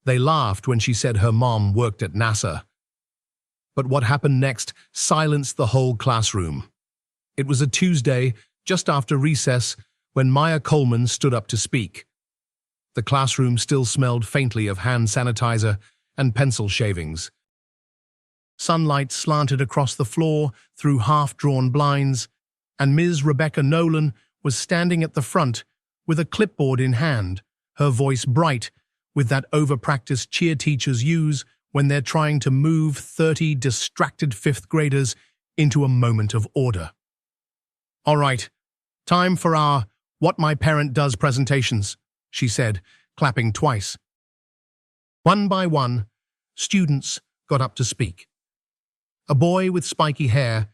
They laughed when she said her mom worked at NASA. But what happened next silenced the whole classroom. It was a Tuesday, just after recess, when Maya Coleman stood up to speak. The classroom still smelled faintly of hand sanitizer and pencil shavings. Sunlight slanted across the floor through half-drawn blinds, and Ms. Rebecca Nolan was standing at the front with a clipboard in hand, her voice bright with that over-practiced cheer teachers use when they're trying to move 30 distracted fifth graders into a moment of order. "All right, time for our What My Parent Does presentations," she said, clapping twice. One by one, students got up to speak. A boy with spiky hair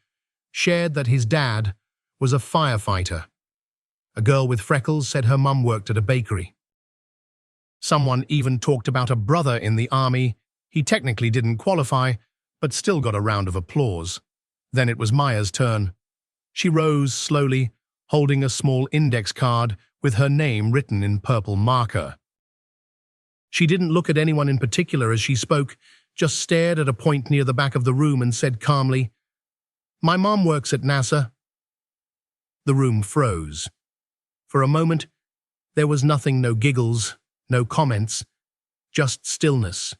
shared that his dad was a firefighter. A girl with freckles said her mum worked at a bakery. Someone even talked about a brother in the army. He technically didn't qualify, but still got a round of applause. Then it was Maya's turn. She rose slowly, holding a small index card with her name written in purple marker. She didn't look at anyone in particular as she spoke, just stared at a point near the back of the room and said calmly, "My mom works at NASA." The room froze. For a moment, there was nothing, no giggles, no comments, just stillness.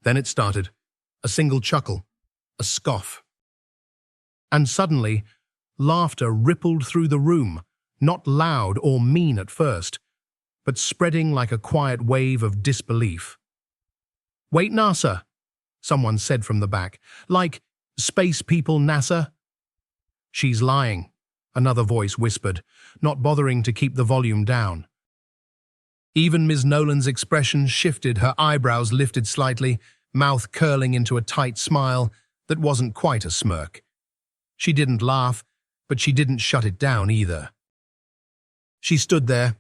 Then it started, a single chuckle, a scoff. And suddenly, laughter rippled through the room, not loud or mean at first, but spreading like a quiet wave of disbelief. "Wait, NASA," someone said from the back. "Like, space people NASA?" "She's lying," another voice whispered, not bothering to keep the volume down. Even Ms. Nolan's expression shifted, her eyebrows lifted slightly, mouth curling into a tight smile that wasn't quite a smirk. She didn't laugh, but she didn't shut it down either. She stood there,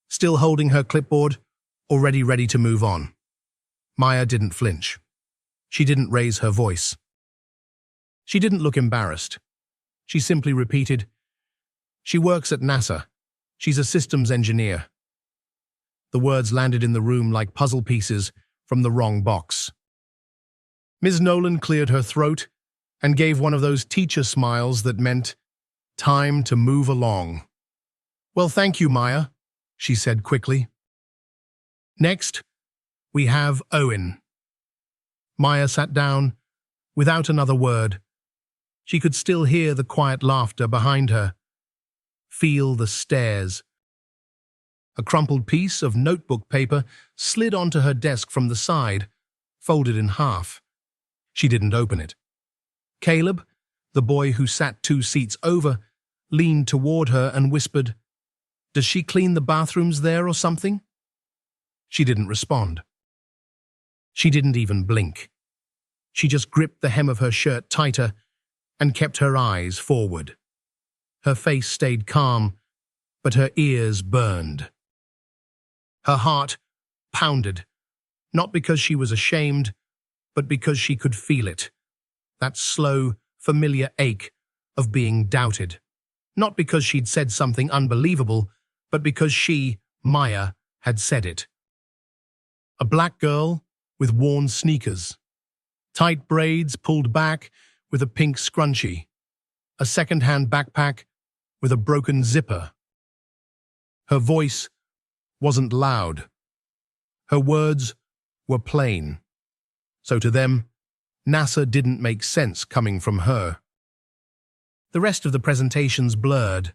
still holding her clipboard, already ready to move on. Maya didn't flinch. She didn't raise her voice. She didn't look embarrassed. She simply repeated, "She works at NASA. She's a systems engineer." The words landed in the room like puzzle pieces from the wrong box. Ms. Nolan cleared her throat and gave one of those teacher smiles that meant, "Time to move along." "Well, thank you, Maya," she said quickly. "Next, we have Owen." Maya sat down without another word. She could still hear the quiet laughter behind her, feel the stares. A crumpled piece of notebook paper slid onto her desk from the side, folded in half. She didn't open it. Caleb, the boy who sat 2 seats over, leaned toward her and whispered, "Does she clean the bathrooms there or something?" She didn't respond. She didn't even blink. She just gripped the hem of her shirt tighter and kept her eyes forward. Her face stayed calm, but her ears burned. Her heart pounded, not because she was ashamed, but because she could feel it. That slow, familiar ache of being doubted. Not because she'd said something unbelievable, but because she, Maya, had said it. A black girl with worn sneakers, tight braids pulled back with a pink scrunchie, a second-hand backpack with a broken zipper. Her voice wasn't loud. Her words were plain. So to them, NASA didn't make sense coming from her. The rest of the presentations blurred.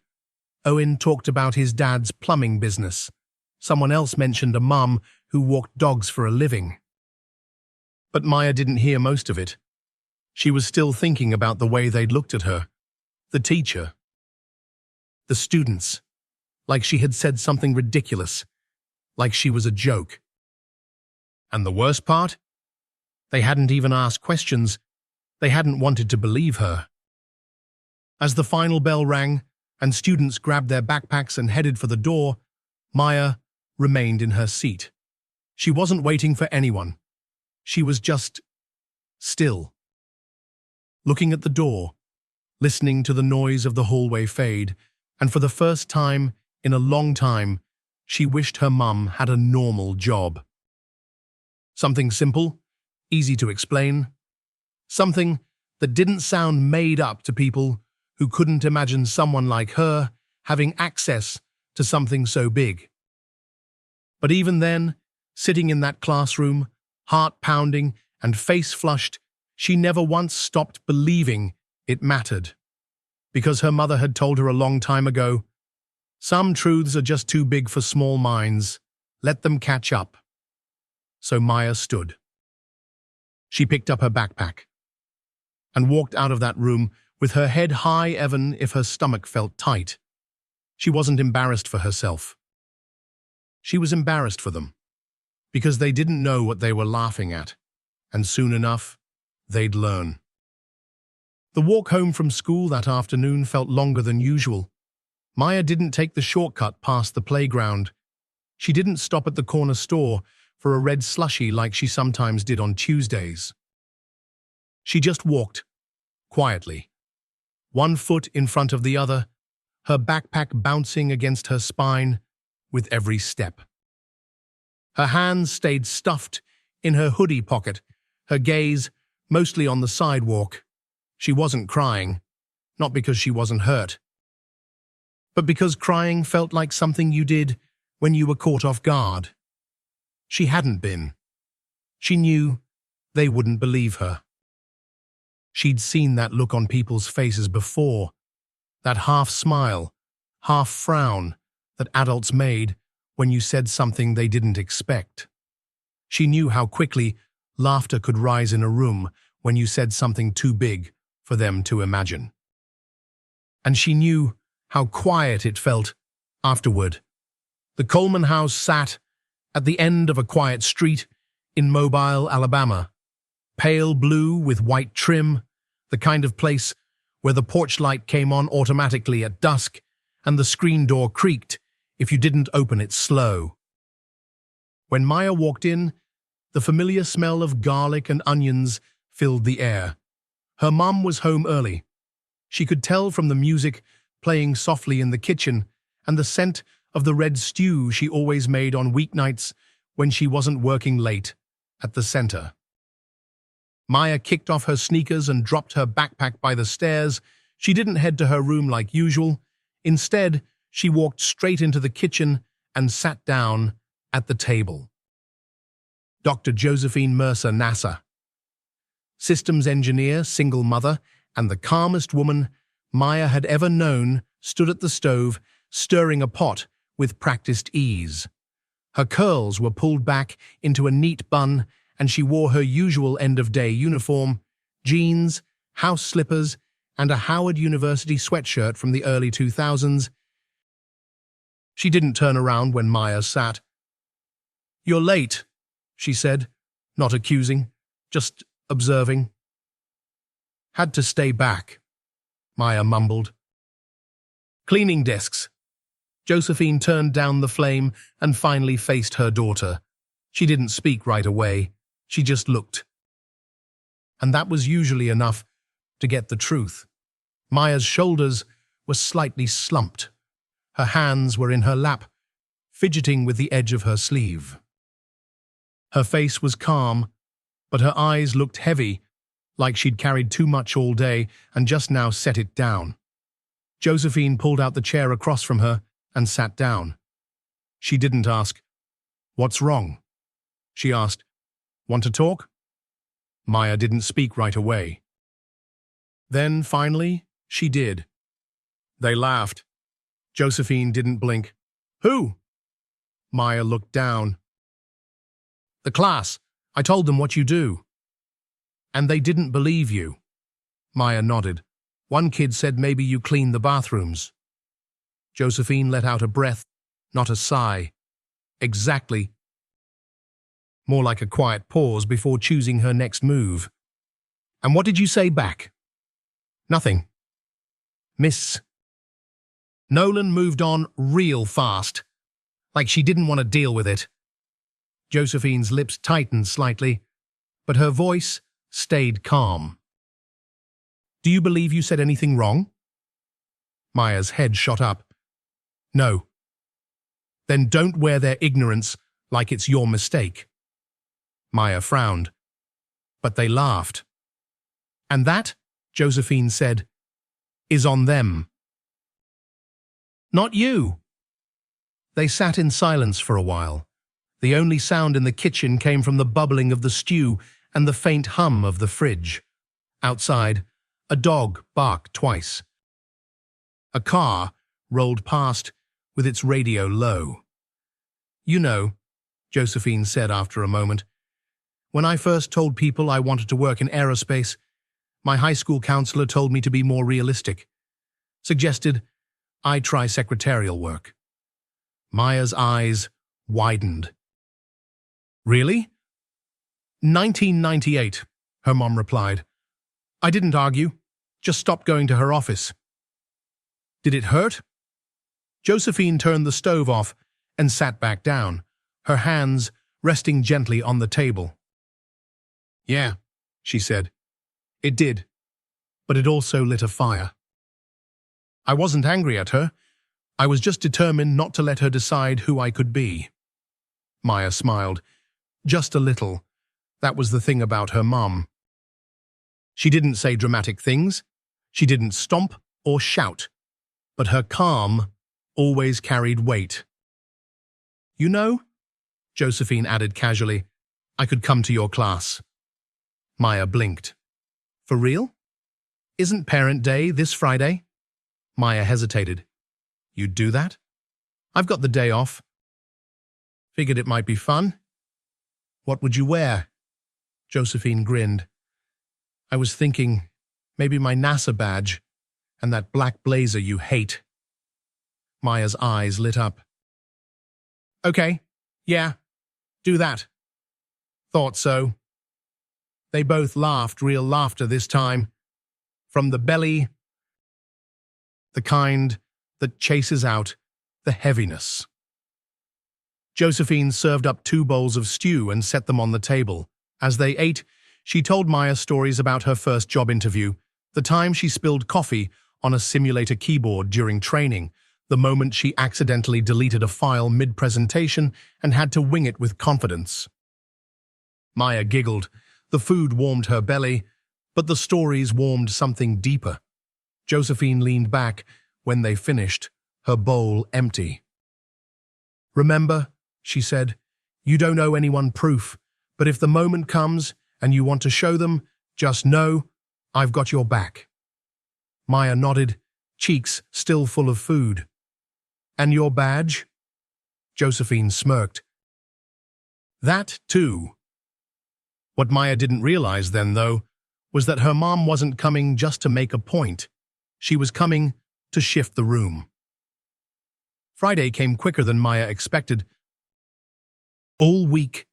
Owen talked about his dad's plumbing business. Someone else mentioned a mum who walked dogs for a living. But Maya didn't hear most of it. She was still thinking about the way they'd looked at her, the teacher, the students, like she had said something ridiculous, like she was a joke. And the worst part? They hadn't even asked questions. They hadn't wanted to believe her. As the final bell rang and students grabbed their backpacks and headed for the door, Maya remained in her seat. She wasn't waiting for anyone. She was just still, looking at the door, listening to the noise of the hallway fade, and for the first time in a long time, she wished her mum had a normal job. Something simple, easy to explain. Something that didn't sound made up to people who couldn't imagine someone like her having access to something so big. But even then, sitting in that classroom, heart pounding and face flushed, she never once stopped believing it mattered. Because her mother had told her a long time ago, some truths are just too big for small minds. Let them catch up. So Maya stood. She picked up her backpack and walked out of that room with her head high even if her stomach felt tight. She wasn't embarrassed for herself. She was embarrassed for them, because they didn't know what they were laughing at, and soon enough, they'd learn. The walk home from school that afternoon felt longer than usual. Maya didn't take the shortcut past the playground. She didn't stop at the corner store for a red slushie like she sometimes did on Tuesdays. She just walked, quietly, one foot in front of the other, her backpack bouncing against her spine with every step. Her hands stayed stuffed in her hoodie pocket, her gaze mostly on the sidewalk. She wasn't crying, not because she wasn't hurt, but because crying felt like something you did when you were caught off guard. She hadn't been. She knew they wouldn't believe her. She'd seen that look on people's faces before, that half smile, half frown that adults made when you said something they didn't expect. She knew how quickly laughter could rise in a room when you said something too big for them to imagine. And she knew how quiet it felt afterward. The Coleman house sat at the end of a quiet street in Mobile, Alabama, pale blue with white trim, the kind of place where the porch light came on automatically at dusk and the screen door creaked if you didn't open it slow. When Maya walked in, the familiar smell of garlic and onions filled the air. Her mom was home early. She could tell from the music playing softly in the kitchen and the scent of the red stew she always made on weeknights when she wasn't working late at the center. Maya kicked off her sneakers and dropped her backpack by the stairs. She didn't head to her room like usual. Instead, she walked straight into the kitchen and sat down at the table. Dr. Josephine Mercer Nasser, systems engineer, single mother, and the calmest woman Maya had ever known, stood at the stove, stirring a pot with practiced ease. Her curls were pulled back into a neat bun, and she wore her usual end-of-day uniform, jeans, house slippers, and a Howard University sweatshirt from the early 2000s. She didn't turn around when Maya sat. "You're late," she said, not accusing, just observing. "Had to stay back," Maya mumbled. "Cleaning desks." Josephine turned down the flame and finally faced her daughter. She didn't speak right away. She just looked. And that was usually enough to get the truth. Maya's shoulders were slightly slumped. Her hands were in her lap, fidgeting with the edge of her sleeve. Her face was calm, but her eyes looked heavy, like she'd carried too much all day and just now set it down. Josephine pulled out the chair across from her and sat down. She didn't ask, "What's wrong?" She asked, "Want to talk?" Maya didn't speak right away. Then, finally, she did. They laughed. Josephine didn't blink. "Who?" Maya looked down. "The class. I told them what you do." "And they didn't believe you." Maya nodded. "One kid said maybe you clean the bathrooms." Josephine let out a breath, not a sigh. "Exactly." More like a quiet pause before choosing her next move. "And what did you say back?" "Nothing." "Miss." Nolan moved on real fast, like she didn't want to deal with it. Josephine's lips tightened slightly, but her voice stayed calm. "Do you believe you said anything wrong?" Maya's head shot up. "No." "Then don't wear their ignorance like it's your mistake." Maya frowned. But they laughed. And that, Josephine said, is on them. Not you. They sat in silence for a while. The only sound in the kitchen came from the bubbling of the stew and the faint hum of the fridge. Outside, a dog barked twice. A car rolled past with its radio low. You know, Josephine said after a moment, when I first told people I wanted to work in aerospace, my high school counselor told me to be more realistic. Suggested I try secretarial work. Maya's eyes widened. Really? 1998, her mom replied. I didn't argue, just stopped going to her office. Did it hurt? Josephine turned the stove off and sat back down, her hands resting gently on the table. Yeah, she said. It did, but it also lit a fire. I wasn't angry at her. I was just determined not to let her decide who I could be. Maya smiled. Just a little. That was the thing about her mom. She didn't say dramatic things. She didn't stomp or shout. But her calm always carried weight. You know, Josephine added casually, I could come to your class. Maya blinked. For real? Isn't Parent Day this Friday? Maya hesitated. You'd do that? I've got the day off. Figured it might be fun. What would you wear? Josephine grinned. I was thinking, maybe my NASA badge and that black blazer you hate. Maya's eyes lit up. Okay, yeah, do that. Thought so. They both laughed, real laughter this time. From the belly, the kind that chases out the heaviness. Josephine served up 2 bowls of stew and set them on the table. As they ate, she told Maya stories about her first job interview, the time she spilled coffee on a simulator keyboard during training, the moment she accidentally deleted a file mid-presentation and had to wing it with confidence. Maya giggled. The food warmed her belly, but the stories warmed something deeper. Josephine leaned back when they finished, her bowl empty. Remember, she said, you don't owe anyone proof, but if the moment comes and you want to show them, just know I've got your back. Maya nodded, cheeks still full of food. And your badge? Josephine smirked. That too. What Maya didn't realize then, though, was that her mom wasn't coming just to make a point. She was coming to shift the room. Friday came quicker than Maya expected. All week,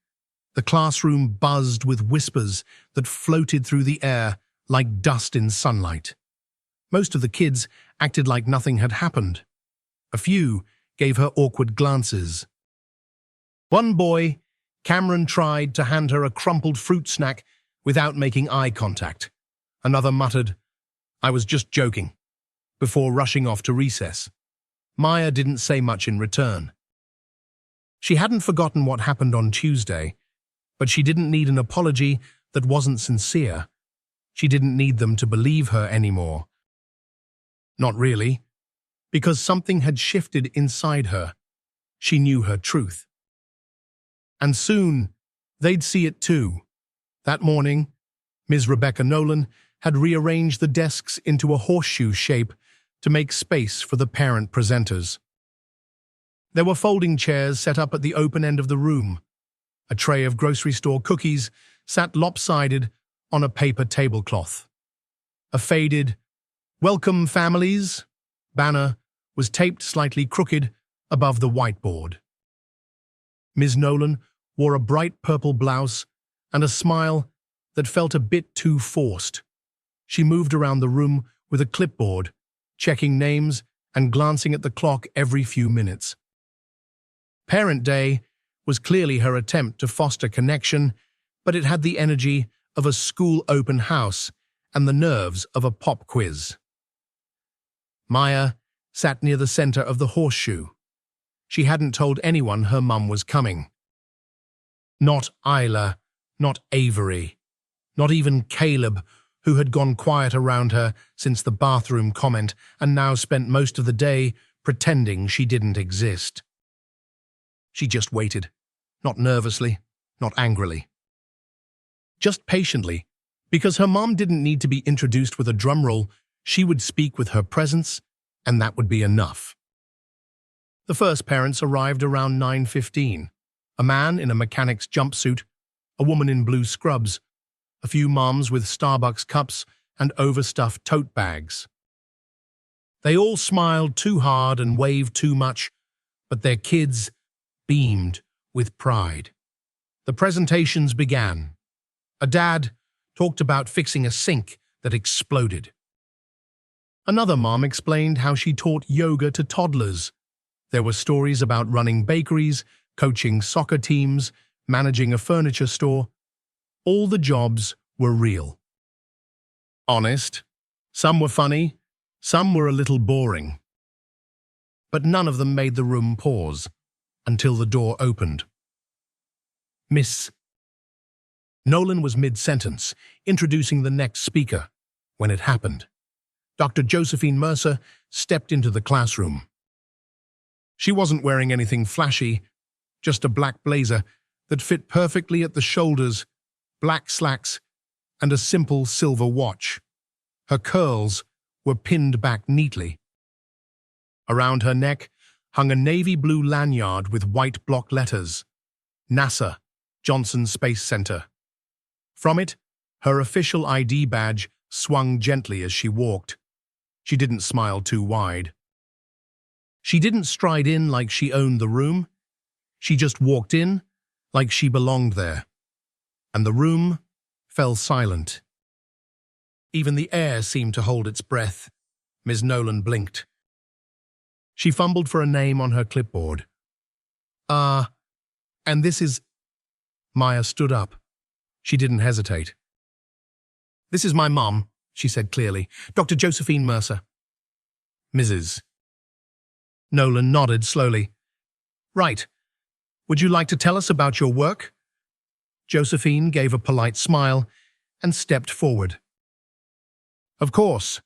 the classroom buzzed with whispers that floated through the air like dust in sunlight. Most of the kids acted like nothing had happened. A few gave her awkward glances. One boy, Cameron, tried to hand her a crumpled fruit snack without making eye contact. Another muttered, I was just joking, before rushing off to recess. Maya didn't say much in return. She hadn't forgotten what happened on Tuesday, but she didn't need an apology that wasn't sincere. She didn't need them to believe her anymore. Not really, because something had shifted inside her. She knew her truth. And soon, they'd see it too. That morning, Ms. Rebecca Nolan had rearranged the desks into a horseshoe shape to make space for the parent presenters. There were folding chairs set up at the open end of the room. A tray of grocery store cookies sat lopsided on a paper tablecloth. A faded, "Welcome, families" banner was taped slightly crooked above the whiteboard. Ms. Nolan wore a bright purple blouse and a smile that felt a bit too forced. She moved around the room with a clipboard, checking names and glancing at the clock every few minutes. Parent Day was clearly her attempt to foster connection, but it had the energy of a school open house and the nerves of a pop quiz. Maya sat near the center of the horseshoe. She hadn't told anyone her mum was coming. Not Isla, Not Avery. Not even Caleb, who had gone quiet around her since the bathroom comment and now spent most of the day pretending she didn't exist. She just waited, not nervously, not angrily. Just patiently, because her mom didn't need to be introduced with a drum roll. She would speak with her presence, and that would be enough. The first parents arrived around 9:15. A man in a mechanic's jumpsuit, a woman in blue scrubs, a few moms with Starbucks cups and overstuffed tote bags. They all smiled too hard and waved too much, but their kids beamed with pride. The presentations began. A dad talked about fixing a sink that exploded. Another mom explained how she taught yoga to toddlers. There were stories about running bakeries, coaching soccer teams, managing a furniture store. All the jobs were real. Honest. Some were funny, some were a little boring. But none of them made the room pause until the door opened. Miss. Nolan was mid-sentence, introducing the next speaker, when it happened. Dr. Josephine Mercer stepped into the classroom. She wasn't wearing anything flashy, just a black blazer that fit perfectly at the shoulders, black slacks, and a simple silver watch. Her curls were pinned back neatly. Around her neck hung a navy blue lanyard with white block letters, NASA, Johnson Space Center. From it, her official ID badge swung gently as she walked. She didn't smile too wide. She didn't stride in like she owned the room. She just walked in like she belonged there. And the room fell silent. Even the air seemed to hold its breath. Ms. Nolan blinked. She fumbled for a name on her clipboard. And this is... Maya stood up. She didn't hesitate. This is my mom, she said clearly. Dr. Josephine Mercer. Mrs. Nolan nodded slowly. Right. Would you like to tell us about your work? Josephine gave a polite smile and stepped forward. Of course.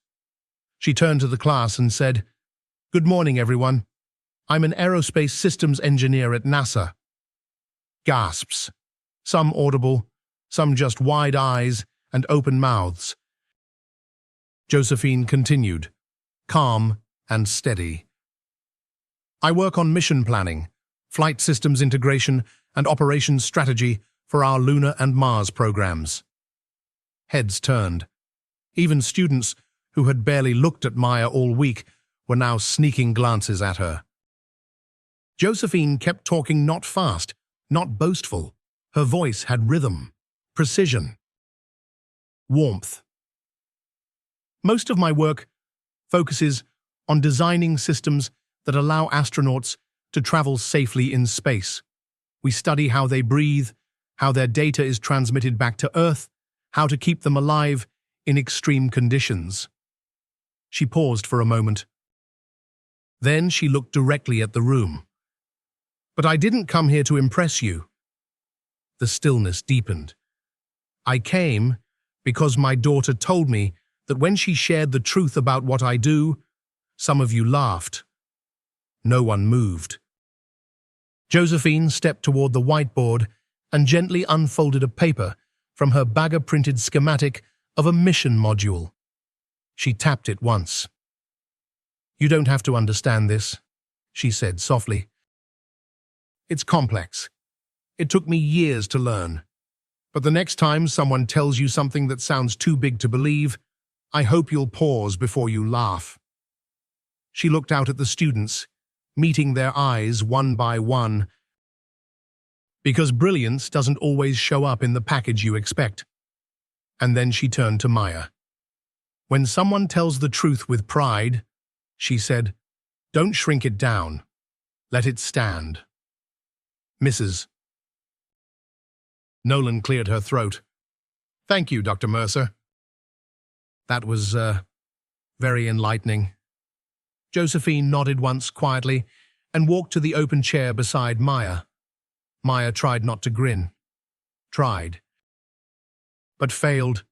She turned to the class and said, Good morning, everyone. I'm an aerospace systems engineer at NASA. Gasps. Some audible, some just wide eyes and open mouths. Josephine continued, calm and steady. I work on mission planning, flight systems integration, and operations strategy for our Lunar and Mars programs. Heads turned. Even students who had barely looked at Maya all week were now sneaking glances at her. Josephine kept talking, not fast, not boastful. Her voice had rhythm, precision, warmth. Most of my work focuses on designing systems that allow astronauts to travel safely in space. We study how they breathe, how their data is transmitted back to Earth, how to keep them alive in extreme conditions. She paused for a moment. Then she looked directly at the room. But I didn't come here to impress you. The stillness deepened. I came because my daughter told me that when she shared the truth about what I do, some of you laughed. No one moved. Josephine stepped toward the whiteboard and gently unfolded a paper from her bagger-printed schematic of a mission module. She tapped it once. You don't have to understand this, she said softly. It's complex. It took me years to learn. But the next time someone tells you something that sounds too big to believe, I hope you'll pause before you laugh. She looked out at the students, meeting their eyes one by one. Because brilliance doesn't always show up in the package you expect. And then she turned to Maya. When someone tells the truth with pride, she said, don't shrink it down. Let it stand. Mrs. Nolan cleared her throat. Thank you, Dr. Mercer. That was, very enlightening. Josephine nodded once quietly and walked to the open chair beside Maya. Maya tried not to grin. Tried. but failed.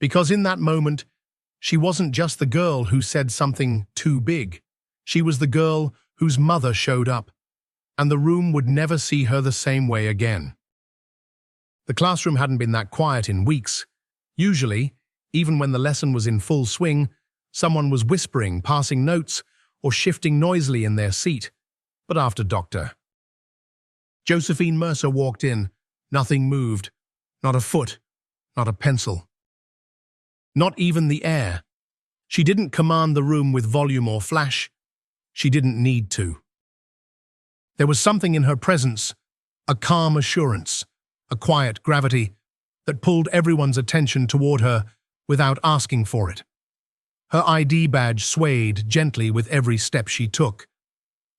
Because in that moment, she wasn't just the girl who said something too big. She was the girl whose mother showed up, and the room would never see her the same way again. The classroom hadn't been that quiet in weeks. Usually, even when the lesson was in full swing, someone was whispering, passing notes, or shifting noisily in their seat. But after Dr. Josephine Mercer walked in, nothing moved, not a foot, not a pencil. Not even the air. She didn't command the room with volume or flash. She didn't need to. There was something in her presence, a calm assurance, a quiet gravity that pulled everyone's attention toward her without asking for it. Her ID badge swayed gently with every step she took.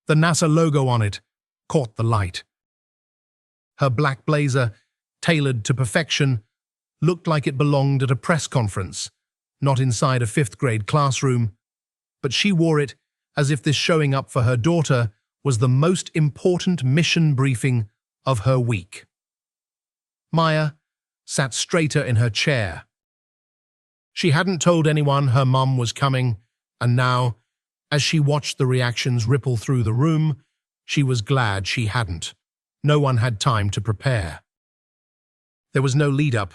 The NASA logo on it caught the light. Her black blazer, tailored to perfection, looked like it belonged at a press conference, not inside a fifth-grade classroom, but she wore it as if this showing up for her daughter was the most important mission briefing of her week. Maya sat straighter in her chair. She hadn't told anyone her mum was coming, and now, as she watched the reactions ripple through the room, she was glad she hadn't. No one had time to prepare. There was no lead-up,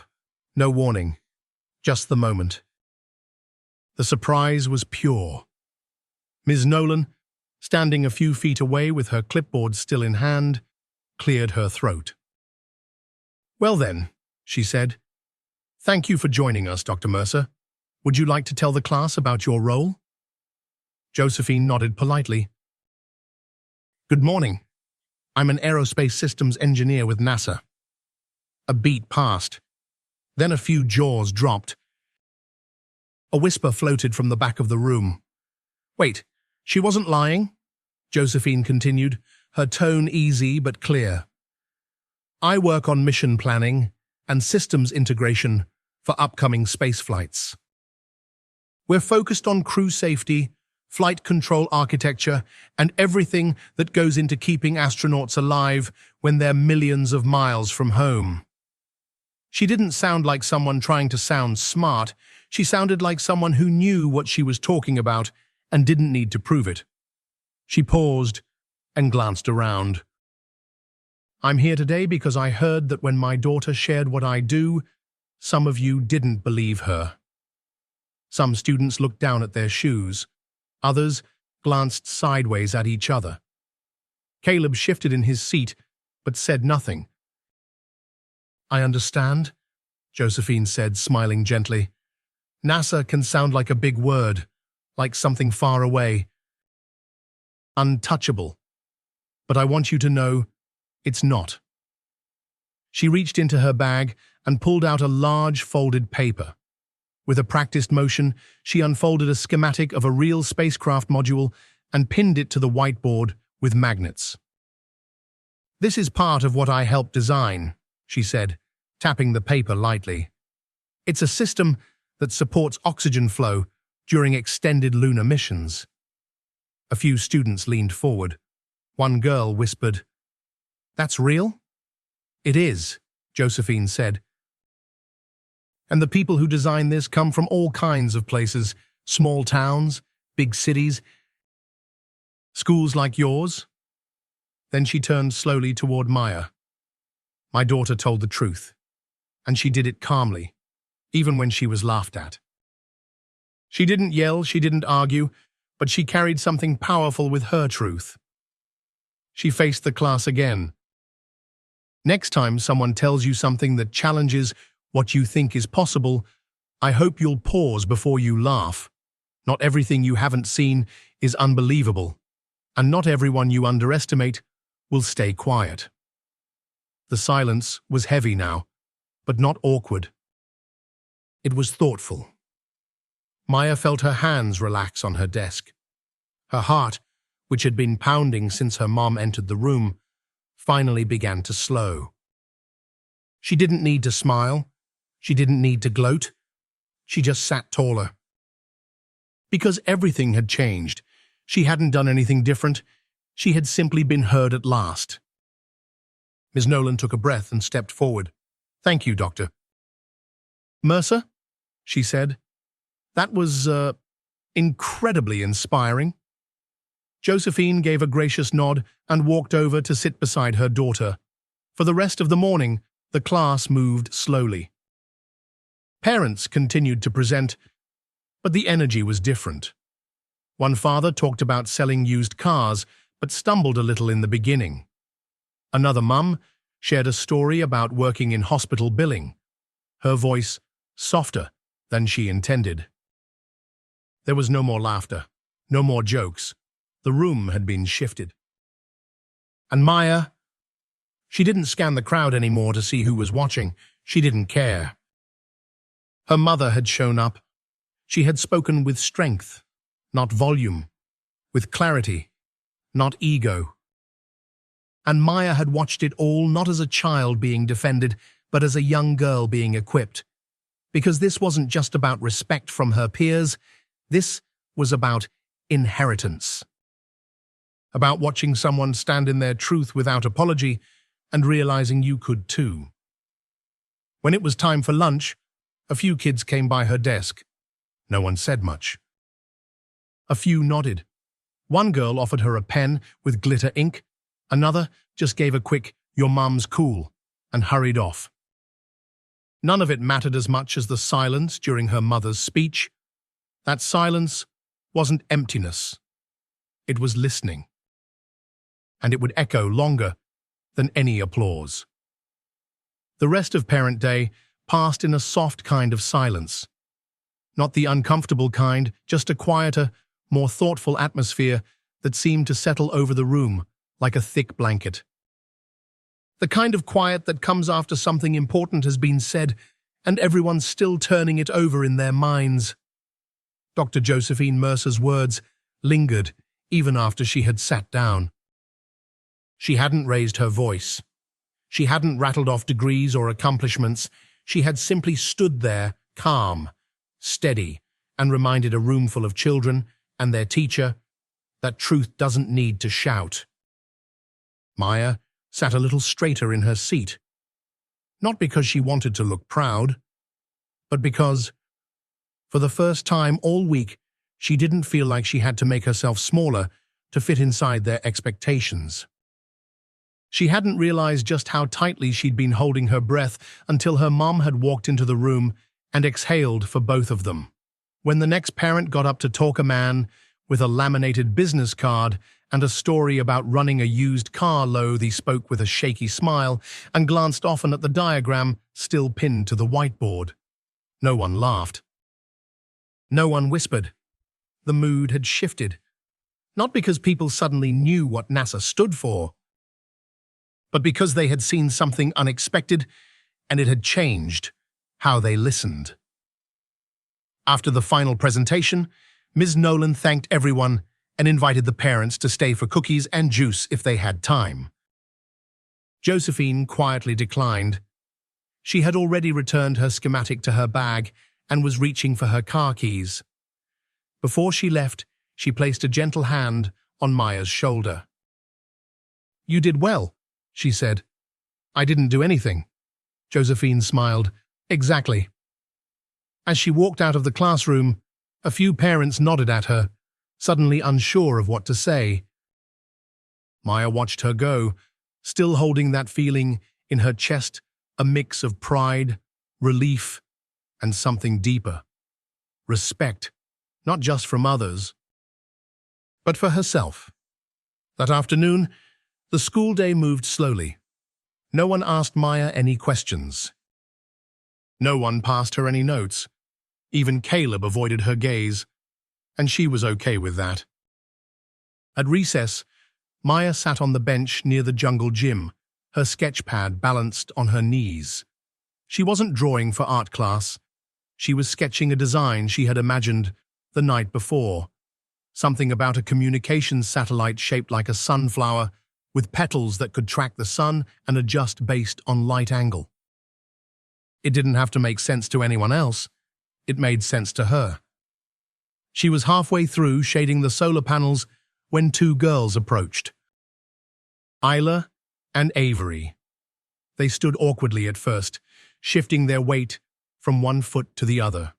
no warning, just the moment. The surprise was pure. Ms. Nolan, standing a few feet away with her clipboard still in hand, cleared her throat. "Well then," she said, "thank you for joining us, Dr. Mercer. Would you like to tell the class about your role?" Josephine nodded politely. "Good morning. I'm an aerospace systems engineer with NASA." A beat passed. Then a few jaws dropped. A whisper floated from the back of the room. "Wait, she wasn't lying?" Josephine continued, her tone easy but clear. "I work on mission planning and systems integration for upcoming space flights. We're focused on crew safety, flight control architecture, and everything that goes into keeping astronauts alive when they're millions of miles from home." She didn't sound like someone trying to sound smart. She sounded like someone who knew what she was talking about and didn't need to prove it. She paused and glanced around. "I'm here today because I heard that when my daughter shared what I do, some of you didn't believe her." Some students looked down at their shoes. Others glanced sideways at each other. Caleb shifted in his seat, but said nothing. "I understand," Josephine said, smiling gently. "NASA can sound like a big word, like something far away, untouchable. But I want you to know it's not." She reached into her bag and pulled out a large folded paper. With a practiced motion, she unfolded a schematic of a real spacecraft module and pinned it to the whiteboard with magnets. "This is part of what I helped design," she said, tapping the paper lightly. "It's a system that supports oxygen flow during extended lunar missions." A few students leaned forward. One girl whispered, "That's real?" "It is," Josephine said. "And the people who design this come from all kinds of places, small towns, big cities, schools like yours." Then she turned slowly toward Maya. "My daughter told the truth, and she did it calmly, even when she was laughed at. She didn't yell, she didn't argue, but she carried something powerful with her truth." She faced the class again. "Next time someone tells you something that challenges what you think is possible, I hope you'll pause before you laugh. Not everything you haven't seen is unbelievable, and not everyone you underestimate will stay quiet." The silence was heavy now, but not awkward. It was thoughtful. Maya felt her hands relax on her desk. Her heart, which had been pounding since her mom entered the room, finally began to slow. She didn't need to smile. She didn't need to gloat. She just sat taller. Because everything had changed. She hadn't done anything different. She had simply been heard at last. Ms. Nolan took a breath and stepped forward. "Thank you, Doctor." "Mercer," she said, "that was, incredibly inspiring." Josephine gave a gracious nod and walked over to sit beside her daughter. For the rest of the morning, the class moved slowly. Parents continued to present, but the energy was different. One father talked about selling used cars, but stumbled a little in the beginning. Another mum shared a story about working in hospital billing, her voice softer than she intended. There was no more laughter, no more jokes. The room had been shifted. And Maya, she didn't scan the crowd anymore to see who was watching. She didn't care. Her mother had shown up. She had spoken with strength, not volume, with clarity, not ego. And Maya had watched it all not as a child being defended, but as a young girl being equipped. Because this wasn't just about respect from her peers, this was about inheritance. About watching someone stand in their truth without apology and realizing you could too. When it was time for lunch, a few kids came by her desk. No one said much. A few nodded. One girl offered her a pen with glitter ink. Another just gave a quick, "Your mum's cool," and hurried off. None of it mattered as much as the silence during her mother's speech. That silence wasn't emptiness. It was listening. And it would echo longer than any applause. The rest of Parent Day passed in a soft kind of silence. Not the uncomfortable kind, just a quieter, more thoughtful atmosphere that seemed to settle over the room like a thick blanket. The kind of quiet that comes after something important has been said and everyone's still turning it over in their minds. Dr. Josephine Mercer's words lingered even after she had sat down. She hadn't raised her voice. She hadn't rattled off degrees or accomplishments. She had simply stood there, calm, steady, and reminded a room full of children and their teacher that truth doesn't need to shout. Maya sat a little straighter in her seat, not because she wanted to look proud, but because, for the first time all week, she didn't feel like she had to make herself smaller to fit inside their expectations. She hadn't realized just how tightly she'd been holding her breath until her mom had walked into the room and exhaled for both of them. When the next parent got up to talk, a man with a laminated business card and a story about running a used car loathe, he spoke with a shaky smile and glanced often at the diagram still pinned to the whiteboard. No one laughed. No one whispered. The mood had shifted. Not because people suddenly knew what NASA stood for, but because they had seen something unexpected and it had changed how they listened. After the final presentation, Ms. Nolan thanked everyone and invited the parents to stay for cookies and juice if they had time. Josephine quietly declined. She had already returned her schematic to her bag and was reaching for her car keys. Before she left, she placed a gentle hand on Maya's shoulder. "You did well," she said. "I didn't do anything." Josephine smiled. "Exactly." As she walked out of the classroom, a few parents nodded at her, suddenly unsure of what to say. Maya watched her go, still holding that feeling in her chest, a mix of pride, relief, and something deeper. Respect, not just from others, but for herself. That afternoon, the school day moved slowly. No one asked Maya any questions. No one passed her any notes. Even Caleb avoided her gaze, and she was okay with that. At recess, Maya sat on the bench near the jungle gym, her sketch pad balanced on her knees. She wasn't drawing for art class. She was sketching a design she had imagined the night before. Something about a communications satellite shaped like a sunflower, with petals that could track the sun and adjust based on light angle. It didn't have to make sense to anyone else. It made sense to her. She was halfway through shading the solar panels when two girls approached. Isla and Avery. They stood awkwardly at first, shifting their weight from one foot to the other.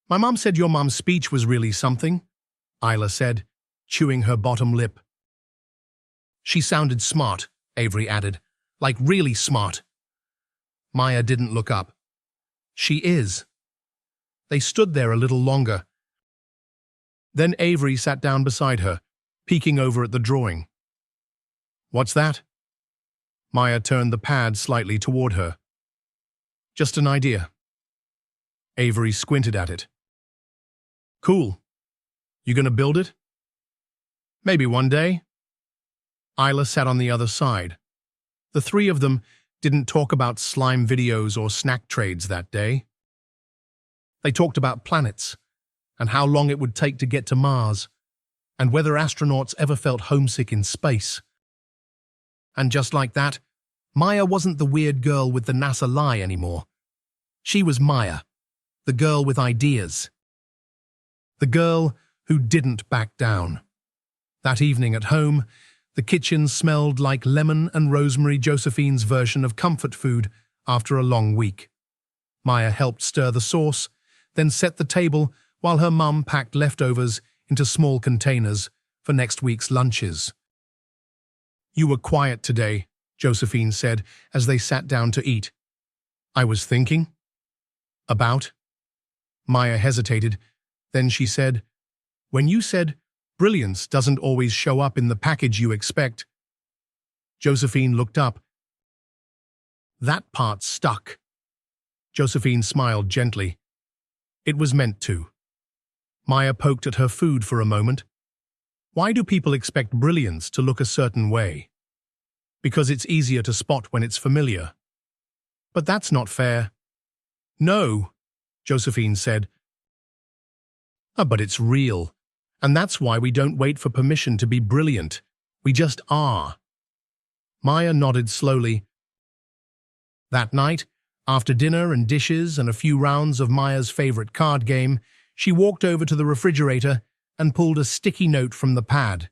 "My mom said your mom's speech was really something," Isla said, chewing her bottom lip. "She sounded smart," Avery added, "like really smart." Maya didn't look up. "She is." They stood there a little longer. Then Avery sat down beside her, peeking over at the drawing. "What's that?" Maya turned the pad slightly toward her. "Just an idea." Avery squinted at it. "Cool. You gonna build it?" "Maybe one day." Isla sat on the other side. The three of them didn't talk about slime videos or snack trades that day. They talked about planets, and how long it would take to get to Mars, and whether astronauts ever felt homesick in space. And just like that, Maya wasn't the weird girl with the NASA lie anymore. She was Maya, the girl with ideas. The girl who didn't back down. That evening at home, the kitchen smelled like lemon and rosemary, Josephine's version of comfort food after a long week. Maya helped stir the sauce, then set the table while her mum packed leftovers into small containers for next week's lunches. "You were quiet today," Josephine said as they sat down to eat. "I was thinking." "About?" Maya hesitated. Then she said, "When you said brilliance doesn't always show up in the package you expect." Josephine looked up. That part stuck. Josephine smiled gently. It was meant to. Maya poked at her food for a moment. "Why do people expect brilliance to look a certain way?" "Because it's easier to spot when it's familiar." "But that's not fair." "No," Josephine said. But it's real. And that's why we don't wait for permission to be brilliant. We just are." Maya nodded slowly. That night, after dinner and dishes and a few rounds of Maya's favorite card game, she walked over to the refrigerator and pulled a sticky note from the pad.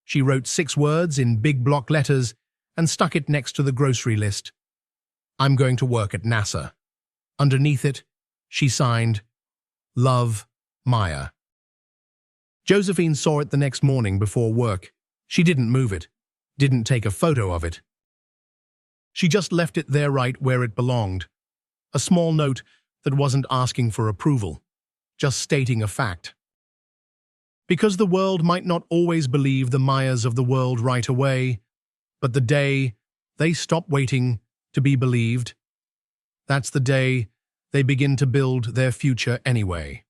She wrote 6 words in big block letters and stuck it next to the grocery list. "I'm going to work at NASA." Underneath it, she signed, "Love, Maya." Josephine saw it the next morning before work. She didn't move it, didn't take a photo of it. She just left it there right where it belonged. A small note that wasn't asking for approval, just stating a fact. Because the world might not always believe the Mayas of the world right away, but the day they stop waiting to be believed, that's the day they begin to build their future anyway.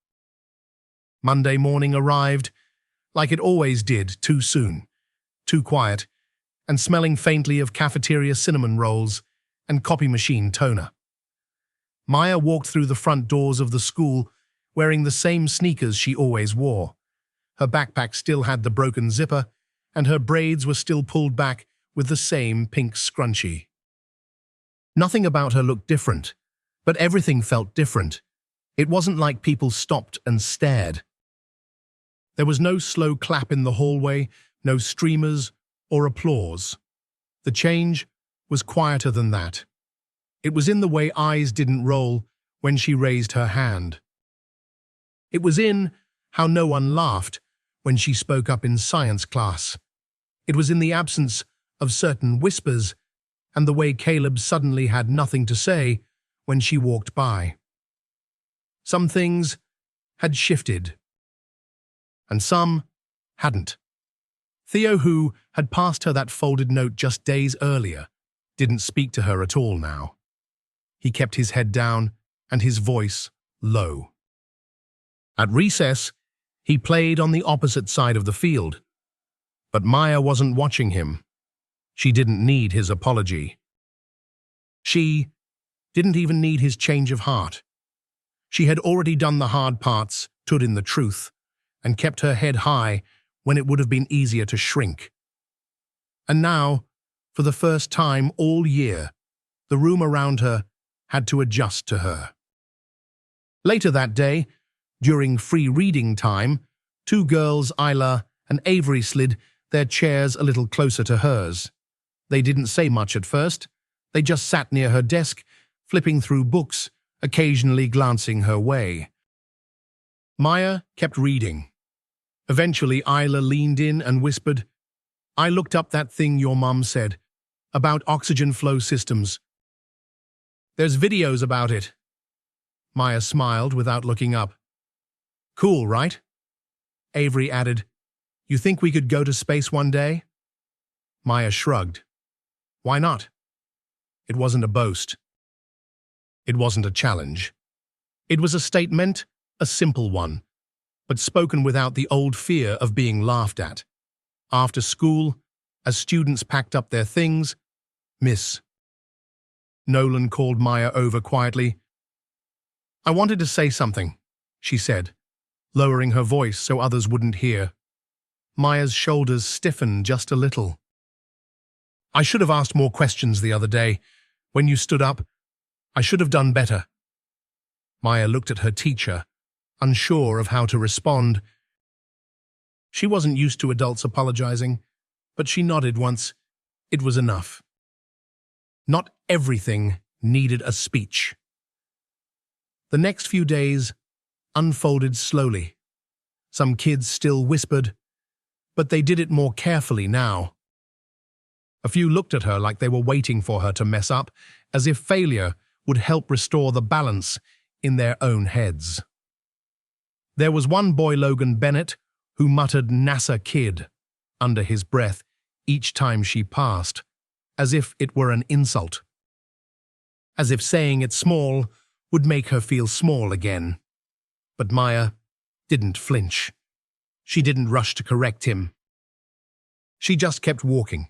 Monday morning arrived, like it always did, too soon, too quiet, and smelling faintly of cafeteria cinnamon rolls and copy machine toner. Maya walked through the front doors of the school wearing the same sneakers she always wore. Her backpack still had the broken zipper, and her braids were still pulled back with the same pink scrunchie. Nothing about her looked different, but everything felt different. It wasn't like people stopped and stared. There was no slow clap in the hallway, no streamers or applause. The change was quieter than that. It was in the way eyes didn't roll when she raised her hand. It was in how no one laughed when she spoke up in science class. It was in the absence of certain whispers and the way Caleb suddenly had nothing to say when she walked by. Some things had shifted, and some hadn't. Theo, who had passed her that folded note just days earlier, didn't speak to her at all now. He kept his head down and his voice low. At recess, he played on the opposite side of the field. But Maya wasn't watching him. She didn't need his apology. She didn't even need his change of heart. She had already done the hard parts, stood in the truth, and kept her head high when it would have been easier to shrink. And now, for the first time all year, the room around her had to adjust to her. Later that day, during free reading time, 2 girls, Isla and Avery, slid their chairs a little closer to hers. They didn't say much at first. They just sat near her desk, flipping through books occasionally glancing her way. Maya kept reading. Eventually, Isla leaned in and whispered, "I looked up that thing your mum said, about oxygen flow systems. There's videos about it." Maya smiled without looking up. "Cool, right?" Avery added, "You think we could go to space one day?" Maya shrugged. "Why not?" It wasn't a boast. It wasn't a challenge. It was a statement, a simple one, but spoken without the old fear of being laughed at. After school, as students packed up their things, "Miss." Nolan called Maya over quietly. "I wanted to say something," she said, lowering her voice so others wouldn't hear. Maya's shoulders stiffened just a little. "I should have asked more questions the other day. When you stood up, I should have done better." Maya looked at her teacher, unsure of how to respond. She wasn't used to adults apologizing, but she nodded once. It was enough. Not everything needed a speech. The next few days unfolded slowly. Some kids still whispered, but they did it more carefully now. A few looked at her like they were waiting for her to mess up, as if failure would help restore the balance in their own heads. There was one boy, Logan Bennett, who muttered "NASA kid" under his breath each time she passed, as if it were an insult. As if saying it small would make her feel small again. But Maya didn't flinch. She didn't rush to correct him. She just kept walking,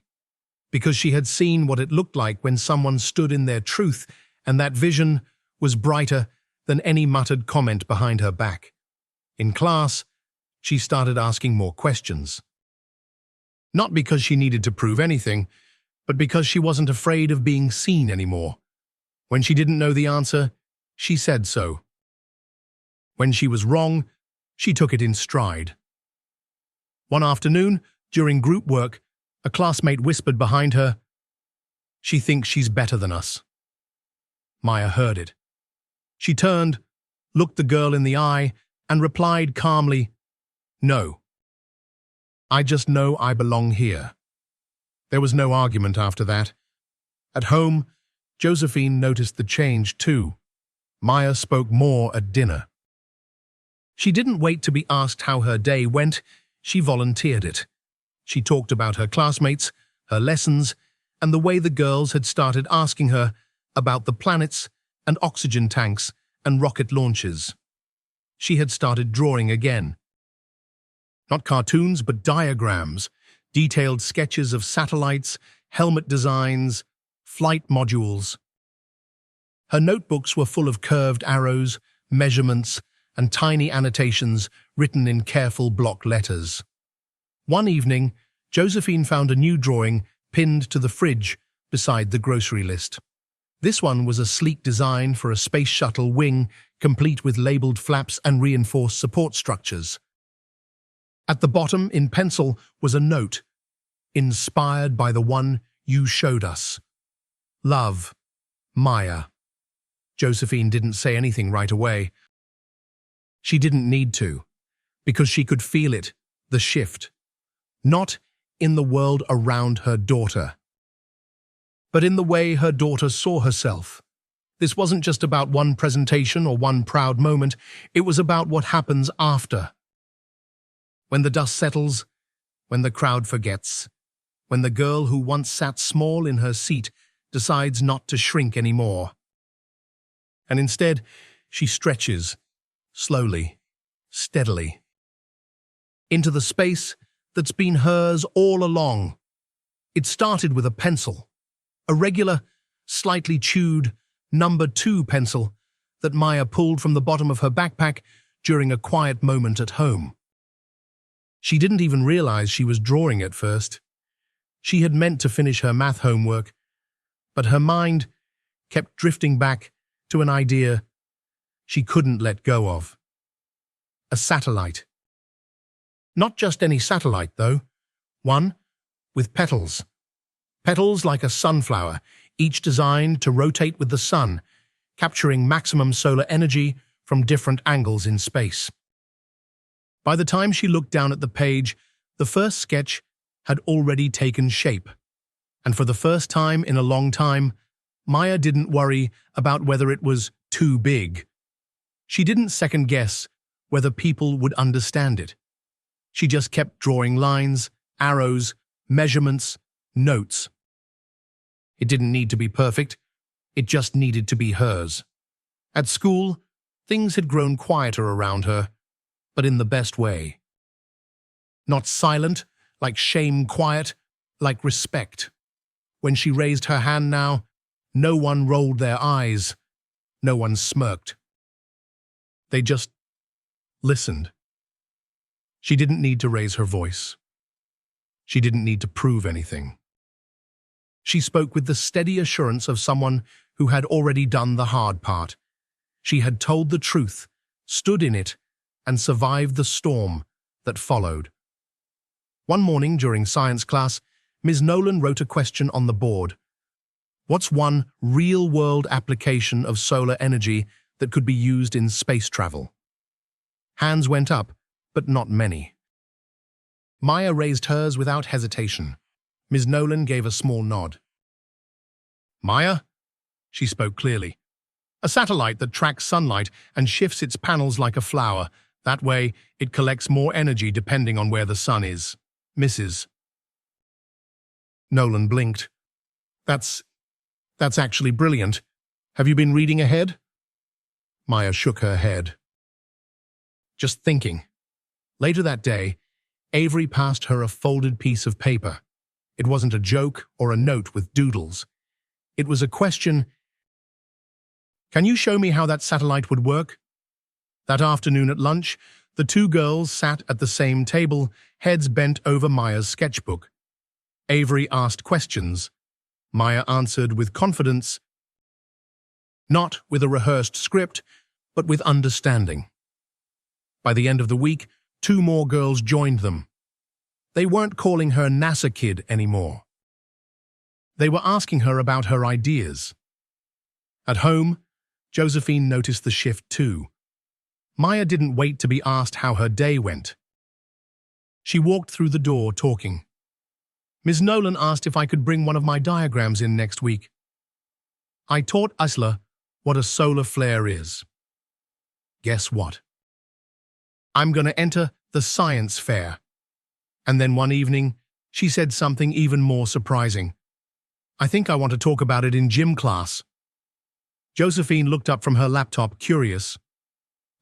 because she had seen what it looked like when someone stood in their truth, and that vision was brighter than any muttered comment behind her back. In class, she started asking more questions. Not because she needed to prove anything, but because she wasn't afraid of being seen anymore. When she didn't know the answer, she said so. When she was wrong, she took it in stride. One afternoon, during group work, a classmate whispered behind her, "She thinks she's better than us." Maya heard it. She turned, looked the girl in the eye, and replied calmly, "No. I just know I belong here." There was no argument after that. At home, Josephine noticed the change too. Maya spoke more at dinner. She didn't wait to be asked how her day went, she volunteered it. She talked about her classmates, her lessons, and the way the girls had started asking her about the planets and oxygen tanks and rocket launches. She had started drawing again. Not cartoons, but diagrams, detailed sketches of satellites, helmet designs, flight modules. Her notebooks were full of curved arrows, measurements, and tiny annotations written in careful block letters. One evening, Josephine found a new drawing pinned to the fridge beside the grocery list. This one was a sleek design for a space shuttle wing, complete with labeled flaps and reinforced support structures. At the bottom, in pencil, was a note, "Inspired by the one you showed us. Love, Maya." Josephine didn't say anything right away. She didn't need to, because she could feel it, the shift. Not in the world around her daughter, but in the way her daughter saw herself. This wasn't just about one presentation or one proud moment, it was about what happens after. When the dust settles, when the crowd forgets, when the girl who once sat small in her seat decides not to shrink anymore. And instead, she stretches, slowly, steadily, into the space that's been hers all along. It started with a pencil, a regular, slightly chewed number 2 pencil that Maya pulled from the bottom of her backpack during a quiet moment at home. She didn't even realize she was drawing at first. She had meant to finish her math homework, but her mind kept drifting back to an idea she couldn't let go of. A satellite. Not just any satellite, though. One with petals. Petals like a sunflower, each designed to rotate with the sun, capturing maximum solar energy from different angles in space. By the time she looked down at the page, the first sketch had already taken shape. And for the first time in a long time, Maya didn't worry about whether it was too big. She didn't second-guess whether people would understand it. She just kept drawing lines, arrows, measurements, notes. It didn't need to be perfect. It just needed to be hers. At school, things had grown quieter around her, but in the best way. Not silent, like shame, quiet, like respect. When she raised her hand now, no one rolled their eyes. No one smirked. They just listened. She didn't need to raise her voice. She didn't need to prove anything. She spoke with the steady assurance of someone who had already done the hard part. She had told the truth, stood in it, and survived the storm that followed. One morning during science class, Ms. Nolan wrote a question on the board. What's one real-world application of solar energy that could be used in space travel? Hands went up, but not many. Maya raised hers without hesitation. Ms. Nolan gave a small nod. Maya? She spoke clearly. A satellite that tracks sunlight and shifts its panels like a flower. That way, it collects more energy depending on where the sun is. Mrs. Nolan blinked. That's actually brilliant. Have you been reading ahead? Maya shook her head. Just thinking. Later that day, Avery passed her a folded piece of paper. It wasn't a joke or a note with doodles. It was a question. Can you show me how that satellite would work? That afternoon at lunch, the two girls sat at the same table, heads bent over Maya's sketchbook. Avery asked questions. Maya answered with confidence, not with a rehearsed script, but with understanding. By the end of the week, two more girls joined them. They weren't calling her NASA kid anymore. They were asking her about her ideas. At home, Josephine noticed the shift too. Maya didn't wait to be asked how her day went. She walked through the door talking. Ms. Nolan asked if I could bring one of my diagrams in next week. I taught Isla what a solar flare is. Guess what? I'm going to enter the science fair. And then one evening, she said something even more surprising. I think I want to talk about it in gym class. Josephine looked up from her laptop, curious.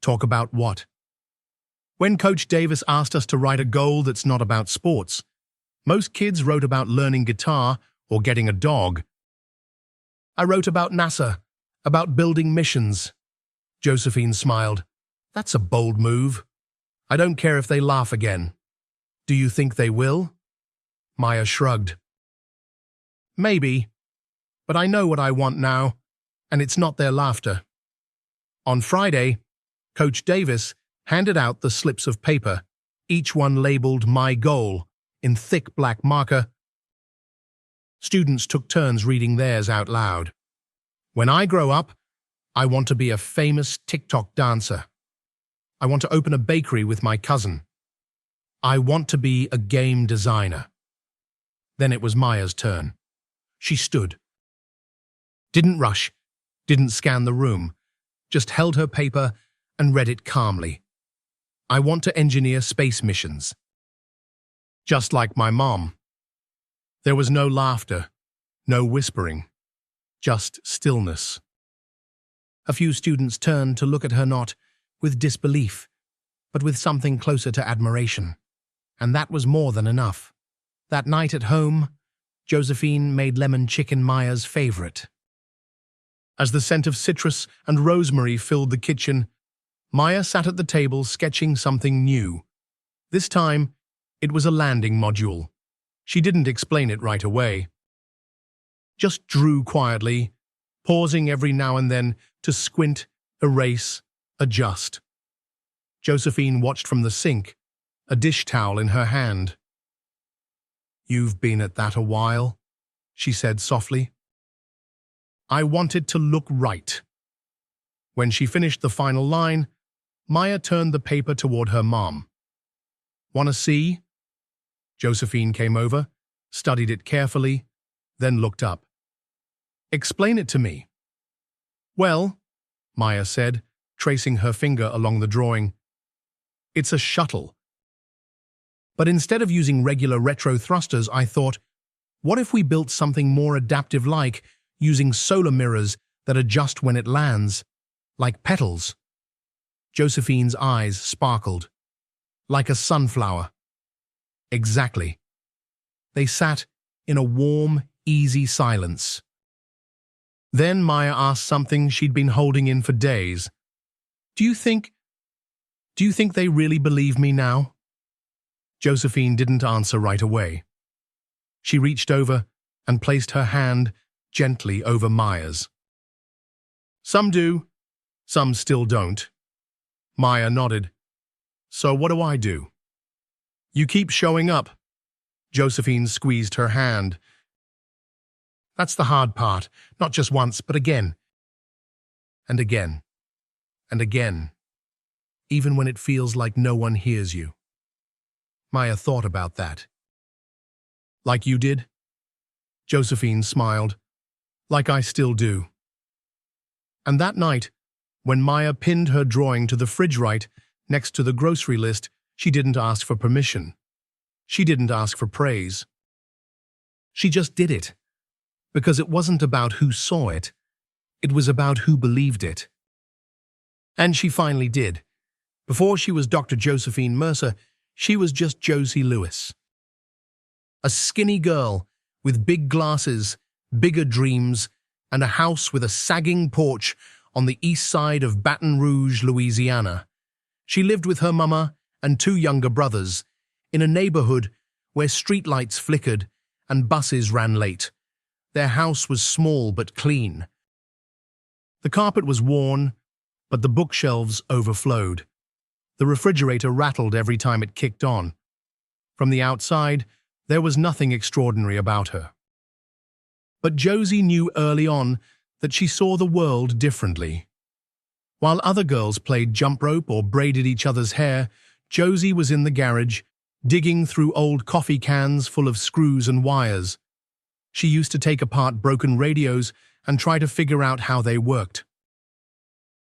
Talk about what? When Coach Davis asked us to write a goal that's not about sports, most kids wrote about learning guitar or getting a dog. I wrote about NASA, about building missions. Josephine smiled. That's a bold move. I don't care if they laugh again. Do you think they will? Maya shrugged. Maybe, but I know what I want now, and it's not their laughter. On Friday, Coach Davis handed out the slips of paper, each one labeled My Goal, in thick black marker. Students took turns reading theirs out loud. When I grow up, I want to be a famous TikTok dancer. I want to open a bakery with my cousin. I want to be a game designer. Then it was Maya's turn. She stood. Didn't rush, didn't scan the room, just held her paper and read it calmly. I want to engineer space missions. Just like my mom. There was no laughter, no whispering, just stillness. A few students turned to look at her not with disbelief, but with something closer to admiration. And that was more than enough. That night at home, Josephine made lemon chicken Maya's favorite. As the scent of citrus and rosemary filled the kitchen, Maya sat at the table sketching something new. This time, it was a landing module. She didn't explain it right away. Just drew quietly, pausing every now and then to squint, erase, adjust. Josephine watched from the sink, a dish towel in her hand. You've been at that a while, she said softly. I want it to look right. When she finished the final line, Maya turned the paper toward her mom. "Want to see?" Josephine came over, studied it carefully, then looked up. "Explain it to me." "Well," Maya said, tracing her finger along the drawing, "it's a shuttle. But instead of using regular retro thrusters, I thought, what if we built something more adaptive, like using solar mirrors that adjust when it lands, like petals?" Josephine's eyes sparkled. "Like a sunflower." "Exactly." They sat in a warm, easy silence. Then Maya asked something she'd been holding in for days. Do you think they really believe me now?" Josephine didn't answer right away. She reached over and placed her hand gently over Maya's. "Some do, some still don't." Maya nodded. "So what do I do?" "You keep showing up." Josephine squeezed her hand. "That's the hard part, not just once, but again. And again. And again. Even when it feels like no one hears you." Maya thought about that. "Like you did?" Josephine smiled. "Like I still do." And that night, when Maya pinned her drawing to the fridge right next to the grocery list, she didn't ask for permission. She didn't ask for praise. She just did it. Because it wasn't about who saw it. It was about who believed it. And she finally did. Before she was Dr. Josephine Mercer, she was just Josie Lewis. A skinny girl with big glasses, bigger dreams, and a house with a sagging porch on the east side of Baton Rouge, Louisiana. She lived with her mama and two younger brothers in a neighborhood where streetlights flickered and buses ran late. Their house was small but clean. The carpet was worn, but the bookshelves overflowed. The refrigerator rattled every time it kicked on. From the outside, there was nothing extraordinary about her. But Josie knew early on that she saw the world differently. While other girls played jump rope or braided each other's hair, Josie was in the garage, digging through old coffee cans full of screws and wires. She used to take apart broken radios and try to figure out how they worked.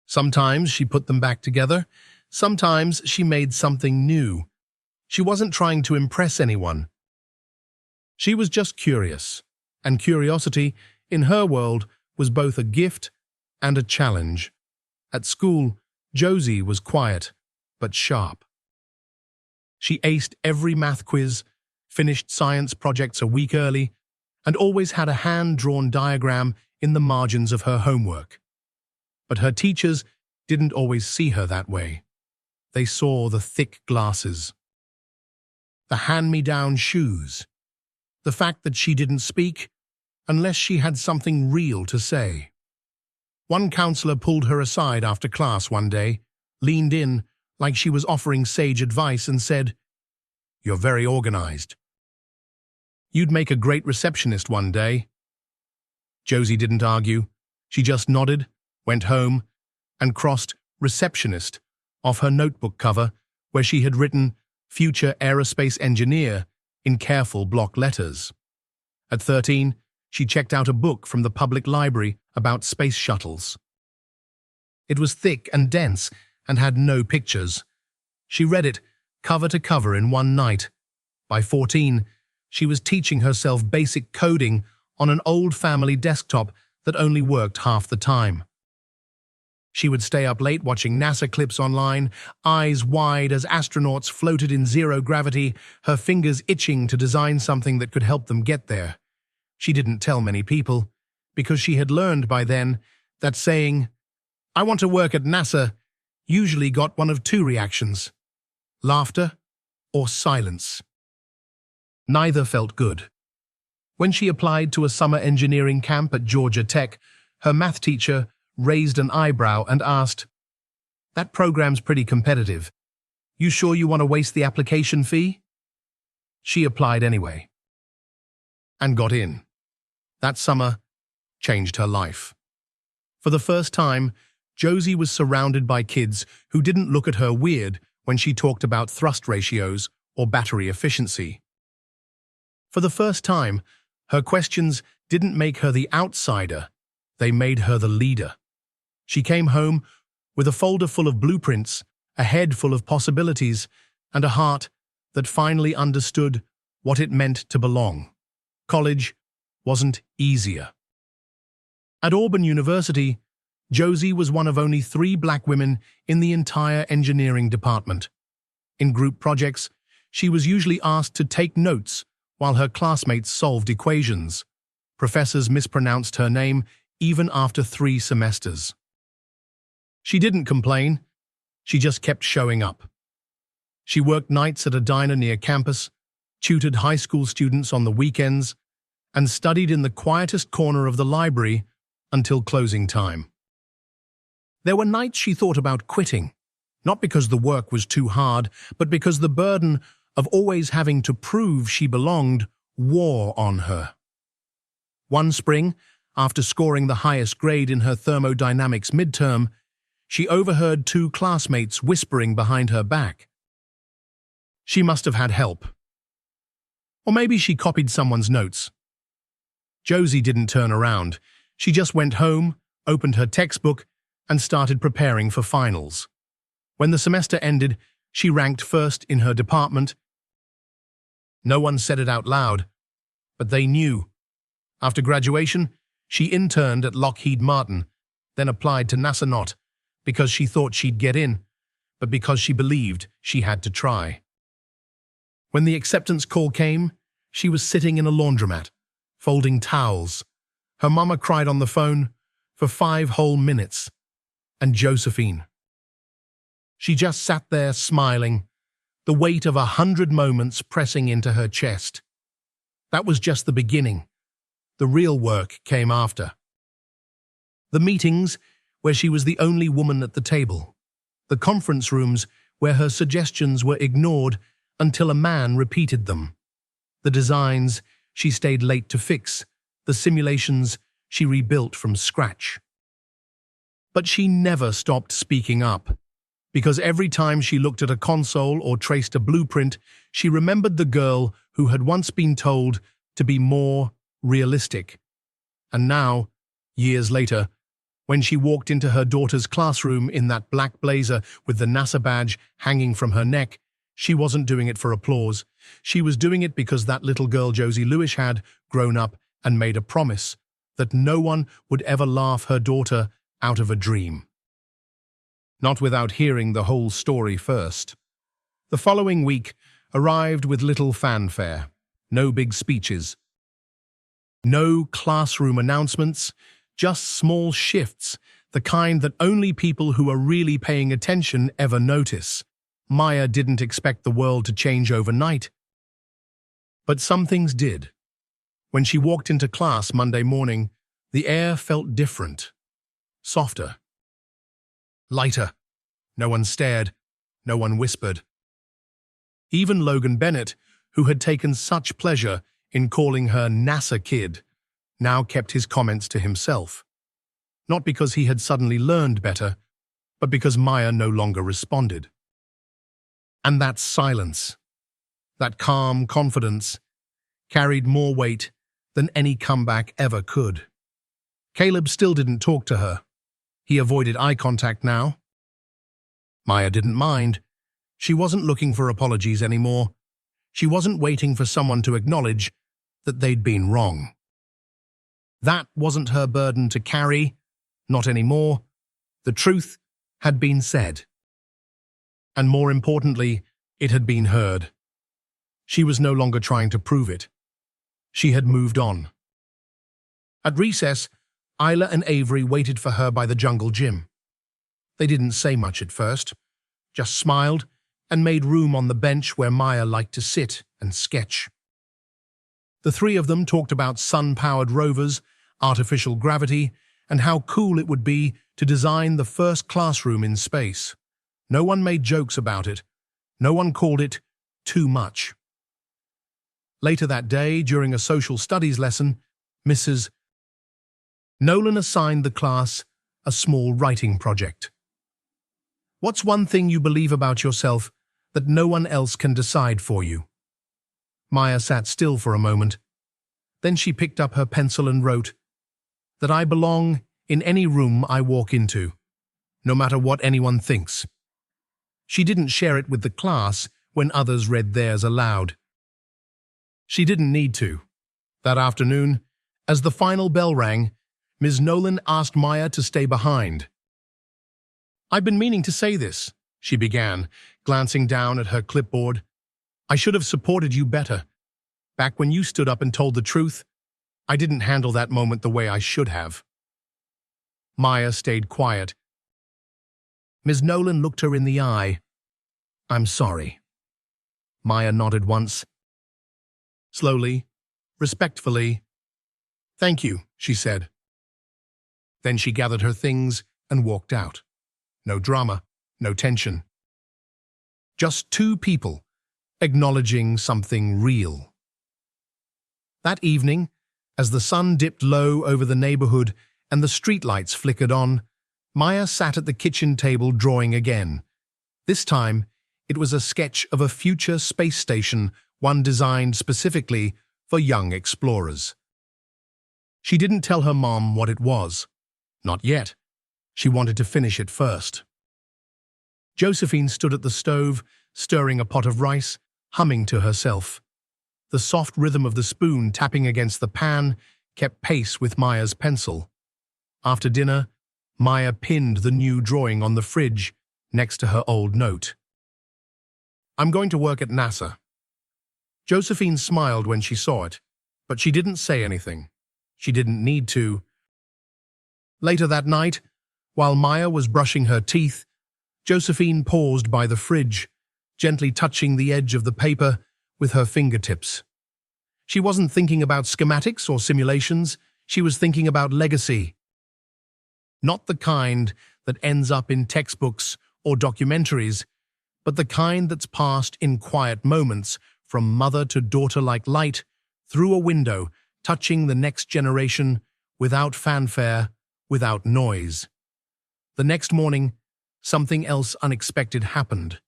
Sometimes she put them back together. Sometimes she made something new. She wasn't trying to impress anyone. She was just curious, and curiosity, in her world, was both a gift and a challenge. At school, Josie was quiet, but sharp. She aced every math quiz, finished science projects a week early, and always had a hand-drawn diagram in the margins of her homework. But her teachers didn't always see her that way. They saw the thick glasses, the hand-me-down shoes, the fact that she didn't speak unless she had something real to say. One counselor pulled her aside after class one day, leaned in like she was offering sage advice and said, "You're very organized. You'd make a great receptionist one day." Josie didn't argue. She just nodded, went home, and crossed receptionist off her notebook cover where she had written future aerospace engineer in careful block letters. At 13, she checked out a book from the public library about space shuttles. It was thick and dense and had no pictures. She read it cover to cover in one night. By 14, she was teaching herself basic coding on an old family desktop that only worked half the time. She would stay up late watching NASA clips online, eyes wide as astronauts floated in zero gravity, her fingers itching to design something that could help them get there. She didn't tell many people, because she had learned by then that saying, "I want to work at NASA," usually got one of two reactions: laughter or silence. Neither felt good. When she applied to a summer engineering camp at Georgia Tech, her math teacher raised an eyebrow and asked, "That program's pretty competitive. You sure you want to waste the application fee?" She applied anyway. And got in. That summer changed her life. For the first time, Josie was surrounded by kids who didn't look at her weird when she talked about thrust ratios or battery efficiency. For the first time, her questions didn't make her the outsider, they made her the leader. She came home with a folder full of blueprints, a head full of possibilities, and a heart that finally understood what it meant to belong. College wasn't easier. At Auburn University, Josie was one of only 3 black women in the entire engineering department. In group projects, she was usually asked to take notes while her classmates solved equations. Professors mispronounced her name even after 3 semesters. She didn't complain, she just kept showing up. She worked nights at a diner near campus, tutored high school students on the weekends, and studied in the quietest corner of the library until closing time. There were nights she thought about quitting, not because the work was too hard, but because the burden of always having to prove she belonged wore on her. One spring, after scoring the highest grade in her thermodynamics midterm, she overheard 2 classmates whispering behind her back. She must have had help. Or maybe she copied someone's notes. Josie didn't turn around. She just went home, opened her textbook, and started preparing for finals. When the semester ended, she ranked first in her department. No one said it out loud, but they knew. After graduation, she interned at Lockheed Martin, then applied to NASA not because she thought she'd get in, but because she believed she had to try. When the acceptance call came, she was sitting in a laundromat, folding towels. Her mama cried on the phone for 5 whole minutes. And Josephine. She just sat there smiling, the weight of 100 moments pressing into her chest. That was just the beginning. The real work came after. The meetings where she was the only woman at the table. The conference rooms where her suggestions were ignored until a man repeated them. The designs she stayed late to fix. The simulations she rebuilt from scratch. But she never stopped speaking up, because every time she looked at a console or traced a blueprint, she remembered the girl who had once been told to be more realistic. And now, years later, when she walked into her daughter's classroom in that black blazer with the NASA badge hanging from her neck, she wasn't doing it for applause. She was doing it because that little girl Josie Lewis had grown up and made a promise that no one would ever laugh her daughter out of a dream. Not without hearing the whole story first. The following week arrived with little fanfare, no big speeches, no classroom announcements, just small shifts, the kind that only people who are really paying attention ever notice. Maya didn't expect the world to change overnight. But some things did. When she walked into class Monday morning, the air felt different. Softer. Lighter. No one stared. No one whispered. Even Logan Bennett, who had taken such pleasure in calling her NASA kid, now kept his comments to himself. Not because he had suddenly learned better, but because Maya no longer responded. And that silence, that calm confidence, carried more weight than any comeback ever could. Caleb still didn't talk to her. He avoided eye contact now. Maya didn't mind. She wasn't looking for apologies anymore. She wasn't waiting for someone to acknowledge that they'd been wrong. That wasn't her burden to carry, not anymore. The truth had been said. And more importantly, it had been heard. She was no longer trying to prove it. She had moved on. At recess, Isla and Avery waited for her by the jungle gym. They didn't say much at first, just smiled and made room on the bench where Maya liked to sit and sketch. The 3 of them talked about sun-powered rovers, artificial gravity, and how cool it would be to design the first classroom in space. No one made jokes about it. No one called it too much. Later that day, during a social studies lesson, Mrs. Nolan assigned the class a small writing project. What's one thing you believe about yourself that no one else can decide for you? Maya sat still for a moment. Then she picked up her pencil and wrote, that I belong in any room I walk into, no matter what anyone thinks. She didn't share it with the class when others read theirs aloud. She didn't need to. That afternoon, as the final bell rang, Ms. Nolan asked Maya to stay behind. I've been meaning to say this, she began, glancing down at her clipboard. I should have supported you better. Back when you stood up and told the truth, I didn't handle that moment the way I should have. Maya stayed quiet. Ms. Nolan looked her in the eye. I'm sorry. Maya nodded once. Slowly, respectfully. Thank you, she said. Then she gathered her things and walked out. No drama, no tension. Just two people acknowledging something real. That evening, as the sun dipped low over the neighborhood and the streetlights flickered on, Maya sat at the kitchen table drawing again. This time, it was a sketch of a future space station, one designed specifically for young explorers. She didn't tell her mom what it was. Not yet. She wanted to finish it first. Josephine stood at the stove, stirring a pot of rice, humming to herself. The soft rhythm of the spoon tapping against the pan kept pace with Maya's pencil. After dinner, Maya pinned the new drawing on the fridge next to her old note. I'm going to work at NASA. Josephine smiled when she saw it, but she didn't say anything. She didn't need to. Later that night, while Maya was brushing her teeth, Josephine paused by the fridge, gently touching the edge of the paper with her fingertips. She wasn't thinking about schematics or simulations, she was thinking about legacy. Not the kind that ends up in textbooks or documentaries, but the kind that's passed in quiet moments from mother to daughter like light through a window, touching the next generation without fanfare, without noise. The next morning, something else unexpected happened.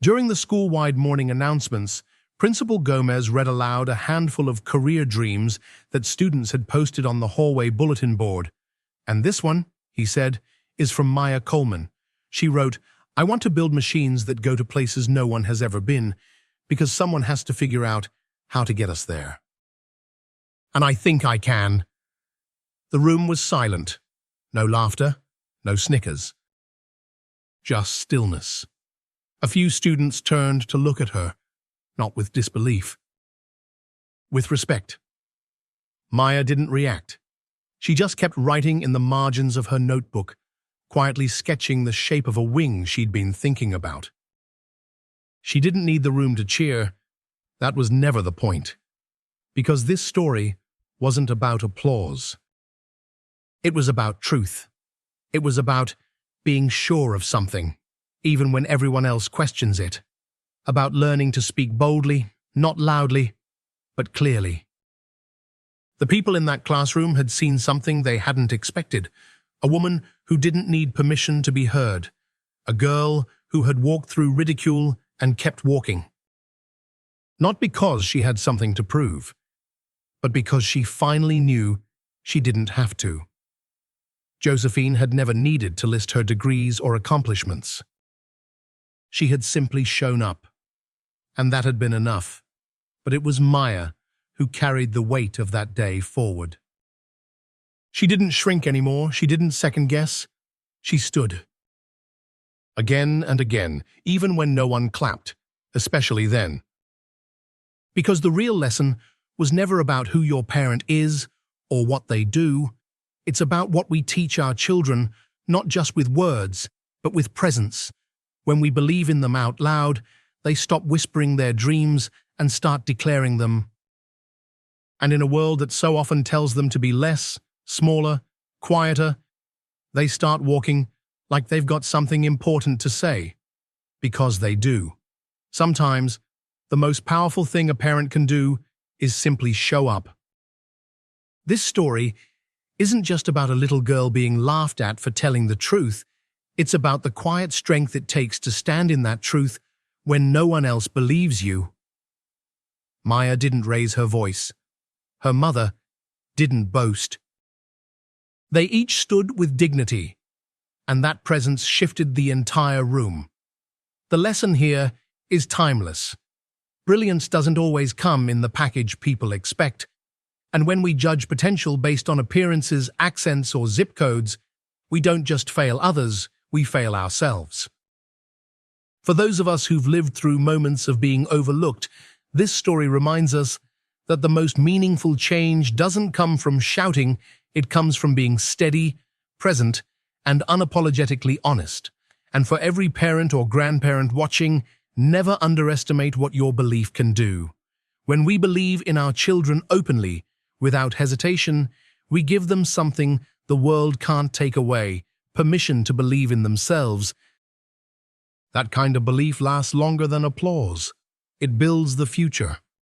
During the school-wide morning announcements, Principal Gomez read aloud a handful of career dreams that students had posted on the hallway bulletin board. And this one, he said, is from Maya Coleman. She wrote, I want to build machines that go to places no one has ever been, because someone has to figure out how to get us there. And I think I can. The room was silent. No laughter, no snickers. Just stillness. A few students turned to look at her, not with disbelief. With respect. Maya didn't react. She just kept writing in the margins of her notebook, quietly sketching the shape of a wing she'd been thinking about. She didn't need the room to cheer. That was never the point. Because this story wasn't about applause. It was about truth. It was about being sure of something, even when everyone else questions it. About learning to speak boldly, not loudly, but clearly. The people in that classroom had seen something they hadn't expected. A woman who didn't need permission to be heard. A girl who had walked through ridicule and kept walking. Not because she had something to prove, but because she finally knew she didn't have to. Josephine had never needed to list her degrees or accomplishments. She had simply shown up, and that had been enough. But it was Maya who carried the weight of that day forward. She didn't shrink anymore, she didn't second-guess. She stood. Again and again, even when no one clapped, especially then. Because the real lesson was never about who your parent is or what they do. It's about what we teach our children, not just with words, but with presence. When we believe in them out loud, they stop whispering their dreams and start declaring them. And in a world that so often tells them to be less, smaller, quieter, they start walking like they've got something important to say. Because they do. Sometimes, the most powerful thing a parent can do is simply show up. This story isn't just about a little girl being laughed at for telling the truth. It's about the quiet strength it takes to stand in that truth when no one else believes you. Maya didn't raise her voice. Her mother didn't boast. They each stood with dignity, and that presence shifted the entire room. The lesson here is timeless. Brilliance doesn't always come in the package people expect, and when we judge potential based on appearances, accents, or zip codes, we don't just fail others, we fail ourselves. For those of us who've lived through moments of being overlooked, this story reminds us that the most meaningful change doesn't come from shouting, it comes from being steady, present, and unapologetically honest. And for every parent or grandparent watching, never underestimate what your belief can do. When we believe in our children openly, without hesitation, we give them something the world can't take away, permission to believe in themselves. That kind of belief lasts longer than applause. It builds the future.